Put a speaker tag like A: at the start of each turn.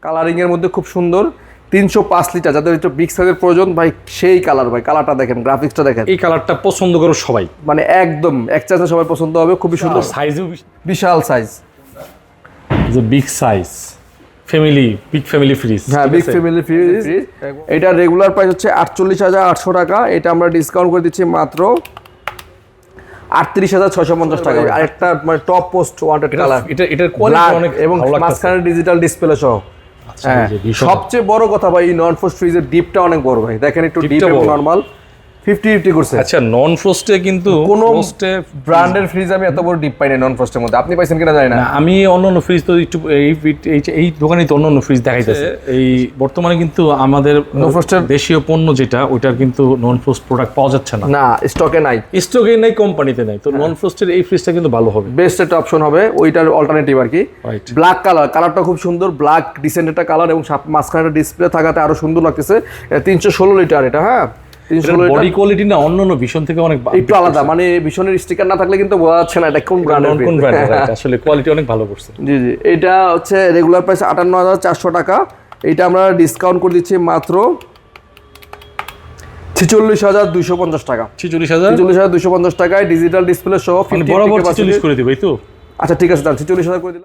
A: Colouring এর মধ্যে খুব সুন্দর 305 লিটার, যাদের একটু বিগ সাইজের প্রয়োজন ভাই সেই কালার ভাই, কালারটা দেখেন, গ্রাফিক্সটা দেখেন,
B: এই কালারটা পছন্দ করো সবাই,
A: মানে একদম এক চান্সে সবাই পছন্দ হবে, খুবই সুন্দর
B: সাইজও
A: বিশাল সাইজ,
B: যে big size big family fridge.
A: হ্যাঁ বিগ ফ্যামিলি ফ্রিজ। এটা রেগুলার প্রাইস হচ্ছে 48,800 টাকা, এটা আমরা ডিসকাউন্ট করে দিচ্ছি মাত্র 38,650 টাকা। আরেকটা মানে টপ পোস্ট ওয়ান্টেড কালার,
B: এটার কোয়ালিটি অনেক
A: এবং
B: ভালো লাগছে।
A: মাঝখানে ডিজিটাল ডিসপ্লে সহ। হ্যাঁ, সবচেয়ে বড় কথা ভাই এই নন ফ্রস্ট ফ্রিজের ডিপটা অনেক বড় ভাই, দেখেন একটু ডিপ এবং নরমাল 50-50 করছে।
B: আচ্ছা, নন ফ্রস্টে কিন্তু
A: কোন
B: ফ্রস্টে
A: ব্র্যান্ডের ফ্রিজ আমি এত বড় ডিপ পাই না নন ফ্রস্টের মধ্যে, আপনি পাইছেন কিনা জানি না।
B: আমি অন্যান্য ফ্রিজ তো একটু এই দোকানে তো অন্যান্য ফ্রিজ দেখাইতেছে। এই বর্তমানে কিন্তু আমাদের
A: নন ফ্রস্টের
B: দেশীয় পণ্য যেটা, ওইটার কিন্তু নন ফ্রস্ট প্রোডাক্ট পাওয়া যাচ্ছে না,
A: না স্টকে নাই,
B: স্টকে নেই, কোম্পানিতে নাই। তো নন ফ্রস্টের এই ফ্রিজটা কিন্তু ভালো হবে,
A: বেস্ট একটা অপশন হবে, ওইটার অল্টারনেটিভ আর কি।
B: রাইট।
A: ব্ল্যাক কালারটা খুব সুন্দর, ব্ল্যাক ডিসেন্ট একটা কালার, এবং মাঝখানে ডিসপ্লে থাকাতে আরো সুন্দর লাগতেছে। 316 লিটার এটা, হ্যাঁ 316 লিটার।
B: বডি কোয়ালিটি না অন্যান্য ভীষণ থেকে অনেক
A: একটু আলাদা, মানে ভীষণের স্টিকার না থাকলে কিন্তু বোঝা যাচ্ছে না এটা কোন ব্র্যান্ডের
B: কোন ব্র্যান্ডের, আসলে কোয়ালিটি অনেক ভালো করছে।
A: জি জি, এটা হচ্ছে রেগুলার প্রাইস 58,400 টাকা, এটা আমরা ডিসকাউন্ট করে দিচ্ছি মাত্র 46,250 টাকা।
B: 46,000
A: 46,250 টাকায় ডিজিটাল ডিসপ্লে সহ 50
B: বরাবর 46 করে দিবে, এই তো।
A: আচ্ছা ঠিক আছে, তাহলে 46,000 করে দিলাম।